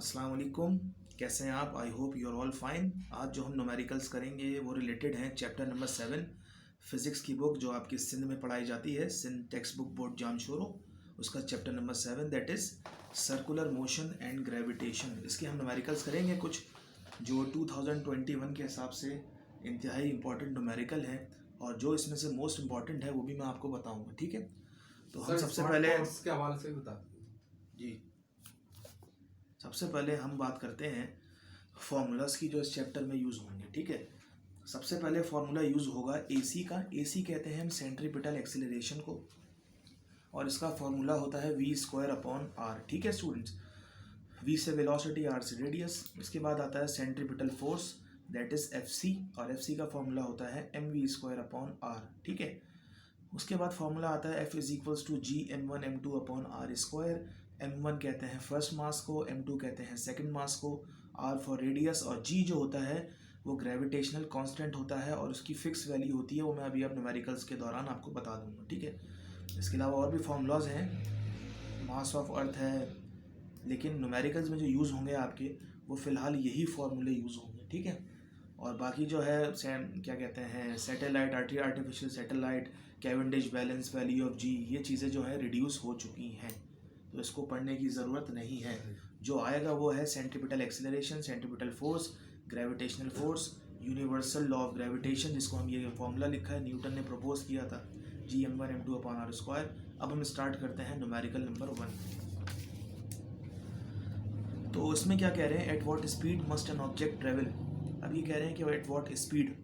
अस्सलाम वालेकुम। कैसे हैं आप? I hope you are all fine. आज जो हम न्यूमेरिकल्स करेंगे वो रिलेटेड हैं चैप्टर नंबर 7 फिज़िक्स की बुक जो आपकी सिंध में पढ़ाई जाती है, Sindh text book board Jamshoro. उसका chapter number 7 that is circular motion and gravitation. इसके हम न्यूमेरिकल्स करेंगे कुछ जो 2021 के हिसाब से इंतहाई इंपॉर्टेंट न्यूमेरिकल है, और जो इसमें से मोस्ट इम्पॉर्टेंट है वो भी मैं आपको बताऊँगा। ठीक है, तो हम सबसे पहले के हवाले से बता जी सबसे पहले हम बात करते हैं फॉर्मूलाज की जो इस चैप्टर में यूज़ होंगे। ठीक है, सबसे पहले फॉर्मूला यूज़ होगा एसी का। एसी कहते हैं हम सेंट्रीपिटल एक्सीलरेशन को, और इसका फॉर्मूला होता है v²/r। ठीक है स्टूडेंट्स, v से वेलोसिटी, r से रेडियस। इसके बाद आता है centripetal force that is fc, और fc का फॉर्मूला होता है mv²/r। ठीक है, उसके बाद फॉर्मूला आता है F is equals to G m1m2/r²। m1 कहते हैं फर्स्ट मास को, m2 कहते हैं सेकंड मास को, r फॉर रेडियस, और g जो होता है वो ग्रेविटेशनल कांस्टेंट होता है और उसकी फिक्स वैल्यू होती है। वो मैं अभी न्यूमेरिकल्स के दौरान आपको बता दूंगा। ठीक है, इसके अलावा और भी फॉर्मूलाज हैं, मास ऑफ अर्थ है, लेकिन न्यूमेरिकल्स में जो यूज़ होंगे आपके वो फ़िलहाल यही फॉर्मूले यूज़ होंगे। ठीक है, और बाकी जो है क्या कहते हैं satellite, artificial satellite, Cavendish balance, value of G, ये चीज़ें जो है रिड्यूस हो चुकी हैं, तो इसको पढ़ने की ज़रूरत नहीं है। जो आएगा वो है centripetal acceleration, centripetal force, gravitational force, universal law of gravitation, जिसको हम ये फॉर्मूला लिखा है न्यूटन ने प्रपोज किया था, Gm1m2/r²। अब हम स्टार्ट करते हैं न्यूमेरिकल नंबर 1। तो इसमें क्या कह रहे हैं, at what speed must an object travel. अब ये कह रहे हैं कि एट वॉट स्पीड,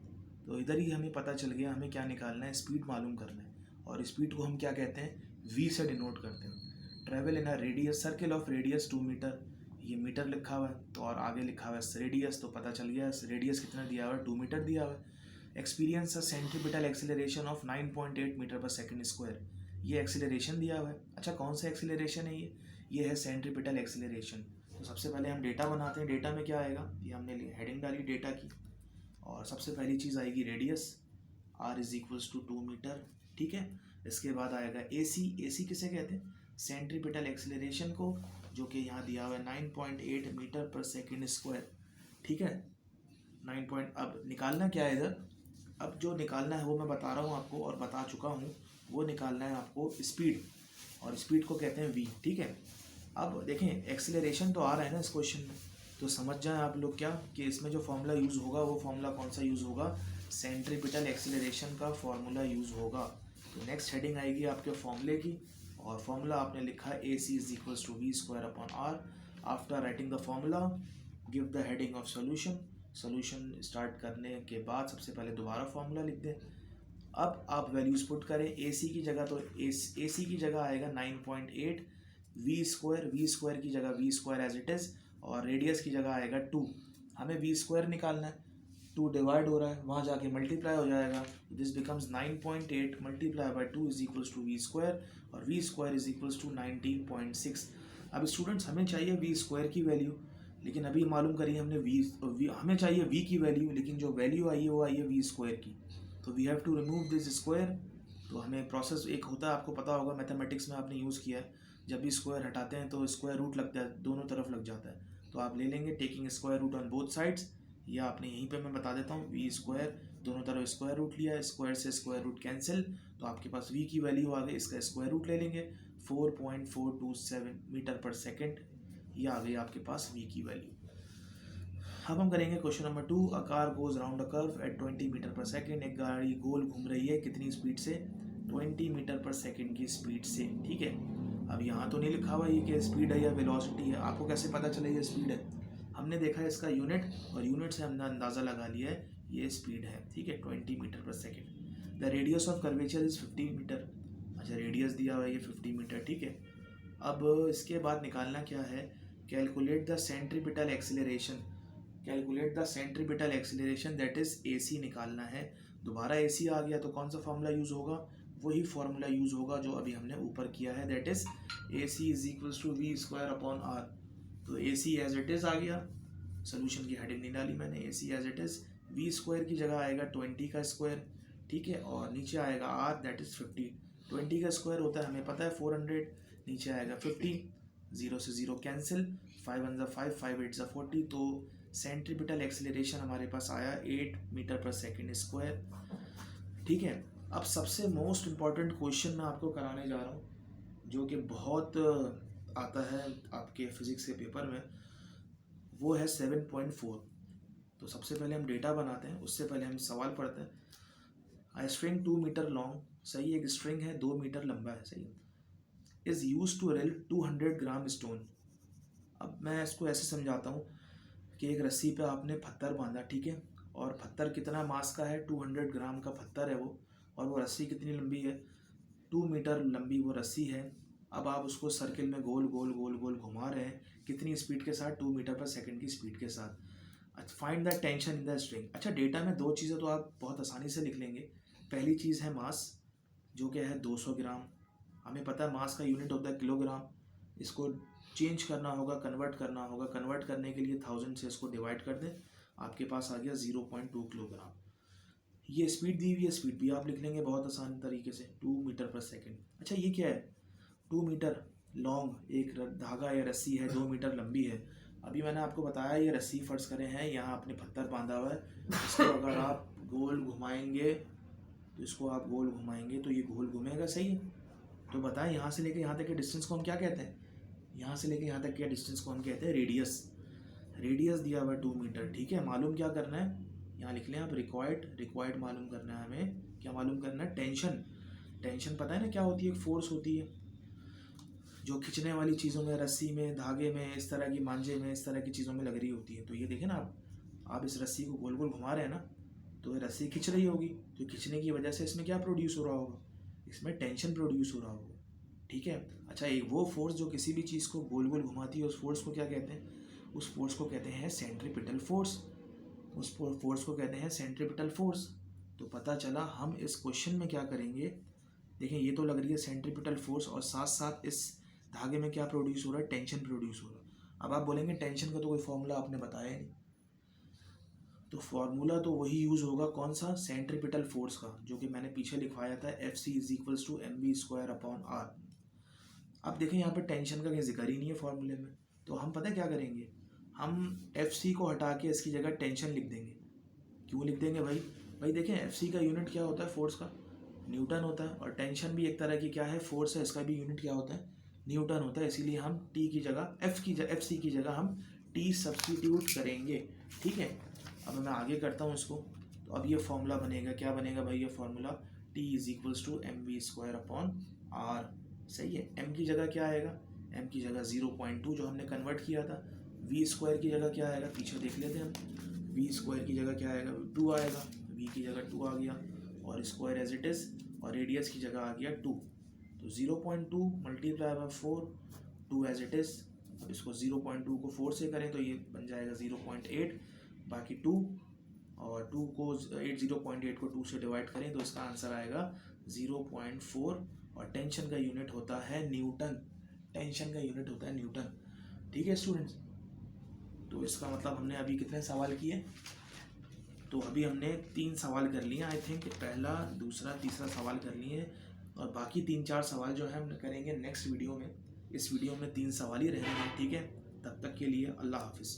तो इधर ही हमें पता चल गया हमें क्या निकालना है, स्पीड मालूम करना है। और स्पीड को हम क्या कहते हैं, v से डिनोट करते हैं। Travel in a radius, circle of radius 2 metre, ये मीटर लिखा हुआ है, तो और आगे लिखा हुआ है रेडियस, तो पता चल गया रेडियस कितना दिया हुआ है, 2 मीटर दिया हुआ है। Experience a centripetal acceleration of 9.8 metre per second square, ये एक्सीलरेशन दिया हुआ है। अच्छा, कौन सा एक्सीलरेशन है ये है सेंट्रीपिटल एक्सीलरेशन। तो सबसे पहले हम डेटा बनाते हैं। डेटा में क्या आएगा, ये हमने हेडिंग डाली डेटा की, और सबसे पहली चीज़ आएगी radius, r is equals to 2 metre. ठीक है, इसके बाद आएगा ac। ac किसे कहते हैं, सेंट्रीपिटल एक्सीलरेशन को, जो कि यहाँ दिया हुआ है 9.8 मीटर पर सेकेंड स्क्वायर। ठीक है, 9 अब निकालना क्या है इधर, अब जो निकालना है वो मैं बता रहा हूँ आपको, और बता चुका हूँ। वो निकालना है आपको स्पीड, और स्पीड को कहते हैं v। ठीक है, अब देखें एक्सीलरेशन तो आ रहा है ना इस क्वेश्चन में, तो समझ जाएं आप लोग क्या कि इसमें जो फॉर्मूला यूज़ होगा वो फॉर्मूला कौन सा यूज़ होगा, सेंट्रीपिटल एक्सीलरेशन का फॉर्मूला यूज़ होगा। तो नेक्स्ट हेडिंग आएगी आपके फॉर्मूले की, और फॉर्मूला आपने लिखा है A C is equals to v²/r। After writing the formula give the heading of solution. Solution start करने के बाद सबसे पहले दोबारा फॉर्मूला लिख दें। अब आप वैल्यूज़ पुट करें, ए सी की जगह तो ए सी की जगह आएगा 9.8, वी स्क्वायर की जगह v² एज इट इज़, और रेडियस की जगह आएगा 2। हमें v² निकालना है, 2 डिवाइड हो रहा है, वहाँ जाके मल्टीप्लाई हो जाएगा, this becomes 9.8 multiply by 2 is equals to v², और v² इज इक्वल्स टू 19.6। अब स्टूडेंट्स हमें चाहिए v² की वैल्यू, लेकिन अभी मालूम करिए हमने हमें चाहिए v की वैल्यू, लेकिन जो वैल्यू आई है वो आई है v² की, तो we have to remove this square. तो हमें प्रोसेस एक होता है, आपको पता होगा मैथमेटिक्स में आपने यूज़ किया है, जब भी स्क्वायर हटाते हैं तो स्क्वायर रूट लगता है, दोनों तरफ लग जाता है, तो आप ले लेंगे taking square root on both sides, या आपने यहीं पे मैं बता देता हूँ v², दोनों तरफ स्क्वायर रूट लिया, स्क्वायर से स्क्वायर रूट कैंसिल, तो आपके पास v की वैल्यू आ गई, इसका स्क्वायर रूट ले लेंगे 4.427 मीटर पर सेकेंड, ये आ गई आपके पास v की वैल्यू। अब हम करेंगे question number 2। A car goes round a curve at 20 metre per second, एक गाड़ी गोल घूम रही है कितनी स्पीड से, 20 मीटर पर सेकेंड की स्पीड से। ठीक है, अब यहाँ तो नहीं लिखा हुआ ये कि स्पीड है या वेलोसिटी है, आपको कैसे पता चले ये स्पीड है, हमने देखा है इसका यूनिट, और यूनिट से हमने अंदाज़ा लगा लिया है ये स्पीड है। ठीक है, 20 metre per second. The radius of curvature is 50 metre. अच्छा, रेडियस दिया हुआ है ये 50 मीटर। ठीक है, अब इसके बाद निकालना क्या है, calculate the centripetal acceleration. Calculate the centripetal acceleration that is AC निकालना है। दोबारा AC आ गया तो कौन सा फॉर्मूला यूज़ होगा, वही फॉर्मूला यूज़ होगा जो अभी हमने ऊपर किया है, that is AC is equals to v²/r। तो AC एज इट इज़ आ गया, सोल्यूशन की हेडिंग नहीं डाली मैंने, AC as it is, v² की जगह आएगा 20 का स्क्वायर। ठीक है, और नीचे आएगा r दैट इज़ 50। 20 का स्क्वायर होता है हमें पता है 400, नीचे आएगा 50, 0 से 0 कैंसिल, 5 1 ज़ा 5, 5 8 ज़ा 40, तो सेंट्रीपिटल एक्सीलरेशन हमारे पास आया 8 मीटर पर सेकेंड स्क्वायर। ठीक है, अब सबसे मोस्ट इम्पॉर्टेंट क्वेश्चन मैं आपको कराने जा रहा हूँ, जो कि बहुत आता है आपके फिजिक्स के पेपर में, वो है 7.4। तो सबसे पहले हम डेटा बनाते हैं, उससे पहले हम सवाल पढ़ते हैं। आई स्ट्रिंग 2 मीटर लॉन्ग, सही, एक स्ट्रिंग है 2 मीटर लंबा है, सही, is used to whirl 200 gram stone. अब मैं इसको ऐसे समझाता हूँ कि एक रस्सी पे आपने पत्थर बांधा, ठीक है, और पत्थर कितना मास का है, 200 ग्राम का पत्थर है वो, और वो रस्सी कितनी लंबी है, 2 मीटर लंबी वो रस्सी है। अब आप उसको सर्किल में गोल गोल गोल गोल घुमा रहे हैं, कितनी स्पीड के साथ, 2 मीटर पर सेकंड की स्पीड के साथ। अच्छा, find the tension in the string. अच्छा, डेटा में दो चीज़ें तो आप बहुत आसानी से लिख लेंगे। पहली चीज़ है मास, जो कि है 200 ग्राम, हमें पता है मास का यूनिट होता है किलोग्राम। इसको चेंज करना होगा, कन्वर्ट करना होगा, कन्वर्ट करने के लिए 1000 से इसको डिवाइड कर दें, आपके पास आ गया 0.2 किलोग्राम। ये स्पीड दी हुई है, स्पीड भी आप लिख लेंगे बहुत आसान तरीके से, 2 मीटर पर सेकेंड। अच्छा, ये क्या है, 2 मीटर लॉन्ग, एक धागा या रस्सी है 2 मीटर लंबी है। अभी मैंने आपको बताया ये रस्सी फर्ज करें हैं, यहाँ आपने पत्थर बांधा हुआ है, इसको अगर आप गोल घुमाएंगे, तो इसको आप गोल घुमाएंगे तो ये गोल घूमेगा, सही है। तो बताएं यहाँ से लेके यहाँ तक के डिस्टेंस को हम क्या कहते हैं, यहाँ से लेके यहाँ तक के डिस्टेंस को हम कहते हैं रेडियस। रेडियस दिया हुआ है 2 मीटर, ठीक है। मालूम क्या करना है, यहाँ लिख लें आप, रिक्वायर्ड मालूम करना है हमें, क्या मालूम करना है, टेंशन। टेंशन पता है ना क्या होती है, एक फोर्स होती है जो खिंचने वाली चीज़ों में, रस्सी में, धागे में, इस तरह की मांझे में, इस तरह की चीज़ों में लग रही होती है। तो ये देखें ना आप इस रस्सी को गोल गोल घुमा रहे हैं ना, तो ये रस्सी खिंच रही होगी, तो खिंचने की वजह से इसमें क्या प्रोड्यूस हो रहा होगा, इसमें टेंशन प्रोड्यूस हो रहा होगा, ठीक है। अच्छा, एक वो फोर्स जो किसी भी चीज़ को गोल गोल घुमाती है, उस फोर्स को क्या कहते हैं, उस फोर्स को कहते हैं सेंट्रीपिटल फोर्स, उस फोर्स को कहते हैं सेंट्रीपिटल फोर्स। तो पता चला हम इस क्वेश्चन में क्या करेंगे, देखें ये तो लग रही है सेंट्रीपिटल फोर्स, और साथ साथ इस धागे में क्या प्रोड्यूस हो रहा है, टेंशन प्रोड्यूस हो रहा है। अब आप बोलेंगे टेंशन का तो कोई फॉर्मूला आपने बताया नहीं, तो फॉर्मूला तो वही यूज़ होगा, कौन सा, सेंट्रीपिटल फोर्स का, जो कि मैंने पीछे लिखवाया था, FC = mv²/r। अब देखें यहाँ पर टेंशन का कहीं जिक्र ही नहीं है फॉर्मूले में, तो हम पता है क्या करेंगे, हम FC को हटा के इसकी जगह टेंशन लिख देंगे। क्यों लिख देंगे भाई देखें FC का यूनिट क्या होता है, फोर्स का, न्यूटन होता है, और टेंशन भी एक तरह की क्या है, फोर्स है, इसका भी यूनिट क्या होता है, न्यूटन होता है। इसीलिए हम T की जगह FC की जगह हम T सब्सटीट्यूट करेंगे, ठीक है। अब मैं आगे करता हूँ इसको, तो अब ये फॉर्मूला बनेगा, क्या बनेगा भाई, ये फॉर्मूला T = mv²/r, सही है। m की जगह क्या आएगा, m की जगह 0.2 जो हमने कन्वर्ट किया था, v² की जगह क्या आएगा, पीछे देख लेते हैं हम, v² की जगह क्या आएगा, 2 आएगा, v की जगह 2 आ गया, और स्क्वायर एज इट इज़, और रेडियस की जगह आ गया 2, तो 0.2 × 4, 2 एज इट इज़। अब इसको 0.2 को 4 से करें तो ये बन जाएगा 0.8, बाकी 2, और 2 को 0.8 को 2 से डिवाइड करें तो इसका आंसर आएगा 0.4, और टेंशन का यूनिट होता है न्यूटन, टेंशन का यूनिट होता है न्यूटन, ठीक है स्टूडेंट्स। तो इसका मतलब हमने अभी कितने सवाल किए, तो अभी हमने 3 सवाल कर लिए, आई थिंक पहला, दूसरा, तीसरा सवाल कर लिए, और बाकी 3-4 सवाल जो है हम करेंगे नेक्स्ट वीडियो में। इस वीडियो में 3 सवाल ही रहेंगे, ठीक है। तब तक के लिए अल्लाह हाफिज़।